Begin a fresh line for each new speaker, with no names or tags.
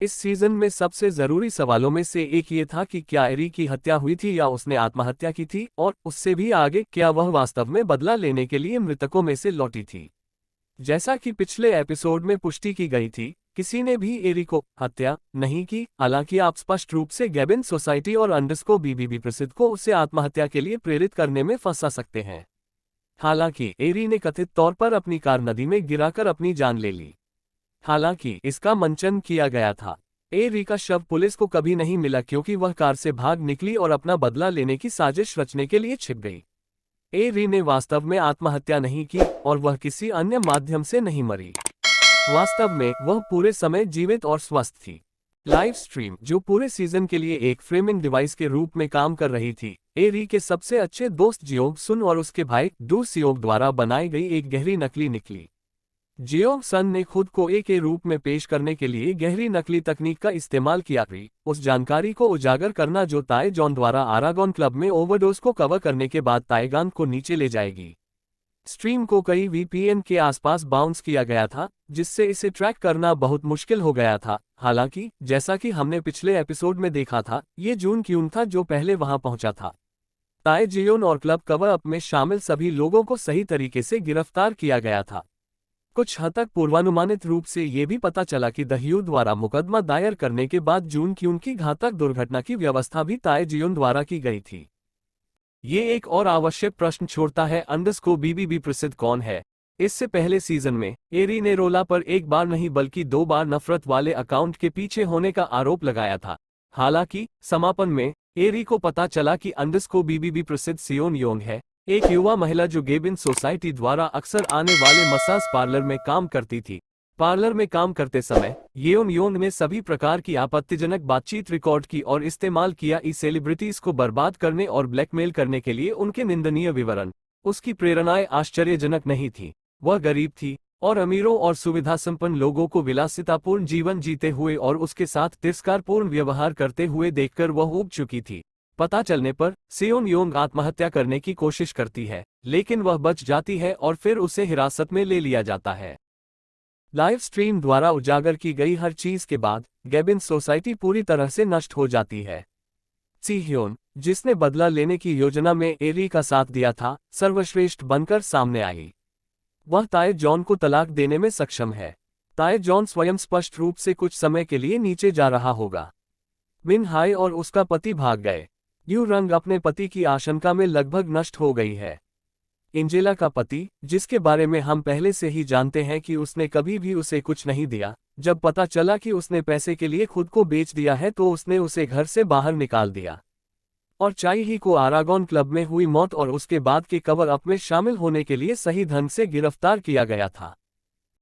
इस सीजन में सबसे जरूरी सवालों में से एक ये था कि क्या एरी की हत्या हुई थी या उसने आत्महत्या की थी, और उससे भी आगे क्या वह वास्तव में बदला लेने के लिए मृतकों में से लौटी थी। जैसा कि पिछले एपिसोड में पुष्टि की गई थी, किसी ने भी एरी को हत्या नहीं की। हालांकि आप स्पष्ट रूप से गेबिन सोसाइटी और अंडस को बीबीबी प्रसिद्ध को उसे आत्महत्या के लिए प्रेरित करने में फंसा सकते हैं। हालांकि एरी ने कथित तौर पर अपनी कार नदी में गिराकर अपनी जान ले ली। हालांकि इसका मंचन किया गया था। एरी का शव पुलिस को कभी नहीं मिला क्योंकि वह कार से भाग निकली और अपना बदला लेने की साजिश रचने के लिए छिप गई। एरी ने वास्तव में आत्महत्या नहीं की और वह किसी अन्य माध्यम से नहीं मरी। वास्तव में वह पूरे समय जीवित और स्वस्थ थी। लाइव स्ट्रीम, जो पूरे सीजन के लिए एक फ्रेमिंग डिवाइस के रूप में काम कर रही थी, एरी के सबसे अच्छे दोस्त जियोंग सुन और उसके भाई डू सियोंग द्वारा बनाई गई एक गहरी नकली निकली। जियोंग सन ने खुद को ए के रूप में पेश करने के लिए गहरी नकली तकनीक का इस्तेमाल किया। उस जानकारी को उजागर करना जो ताए जॉन द्वारा आरागॉन क्लब में ओवरडोज को कवर करने के बाद ताएगान को नीचे ले जाएगी। स्ट्रीम को कई वीपीएन के आसपास बाउंस किया गया था, जिससे इसे ट्रैक करना बहुत मुश्किल हो गया था। हालांकि जैसा कि हमने पिछले एपिसोड में देखा था, ये जून क्यून था जो पहले वहां पहुंचा था। ताए जियोन और क्लब कवर अप में शामिल सभी लोगों को सही तरीके से गिरफ्तार किया गया था। कुछ हद तक पूर्वानुमानित रूप से ये भी पता चला कि दह्यू द्वारा मुकदमा दायर करने के बाद जून क्यून की घातक दुर्घटना की व्यवस्था भी ताए जियोन द्वारा की गई थी। ये एक और आवश्यक प्रश्न छोड़ता है, अंडस को बीबीबी प्रसिद्ध कौन है। इससे पहले सीजन में एरी ने रोला पर एक बार नहीं बल्कि 2 बार नफरत वाले अकाउंट के पीछे होने का आरोप लगाया था। हालांकि समापन में एरी को पता चला कि अंडस को बीबीबी प्रसिद्ध सियोन योंग है, एक युवा महिला जो गेबिन सोसाइटी द्वारा अक्सर आने वाले मसाज पार्लर में काम करती थी। पार्लर में काम करते समय येओन योंग ने सभी प्रकार की आपत्तिजनक बातचीत रिकॉर्ड की और इस्तेमाल किया ई सेलिब्रिटीज को बर्बाद करने और ब्लैकमेल करने के लिए उनके निंदनीय विवरण। उसकी प्रेरणाएं आश्चर्यजनक नहीं थी। वह गरीब थी और अमीरों और सुविधा संपन्न लोगों को विलासितापूर्ण जीवन जीते हुए और उसके साथ तिरस्कारपूर्ण व्यवहार करते हुए देखकर वह ऊब चुकी थी। पता चलने पर सियोन योंग आत्महत्या करने की कोशिश करती है, लेकिन वह बच जाती है और फिर उसे हिरासत में ले लिया जाता है। लाइव स्ट्रीम द्वारा उजागर की गई हर चीज के बाद गेबिन सोसाइटी पूरी तरह से नष्ट हो जाती है। सी ह्योन, जिसने बदला लेने की योजना में एरी का साथ दिया था, सर्वश्रेष्ठ बनकर सामने आई। वह ताए जॉन को तलाक देने में सक्षम है। ताए जॉन स्वयं स्पष्ट रूप से कुछ समय के लिए नीचे जा रहा होगा। मिन हाई और उसका पति भाग गए। यू रंग अपने पति की आशंका में लगभग नष्ट हो गई है। एंजेला का पति, जिसके बारे में हम पहले से ही जानते हैं कि उसने कभी भी उसे कुछ नहीं दिया, जब पता चला कि उसने पैसे के लिए खुद को बेच दिया है तो उसने उसे घर से बाहर निकाल दिया। और चाई ही को आरागॉन क्लब में हुई मौत और उसके बाद के कवर अप में शामिल होने के लिए सही ढंग से गिरफ्तार किया गया था।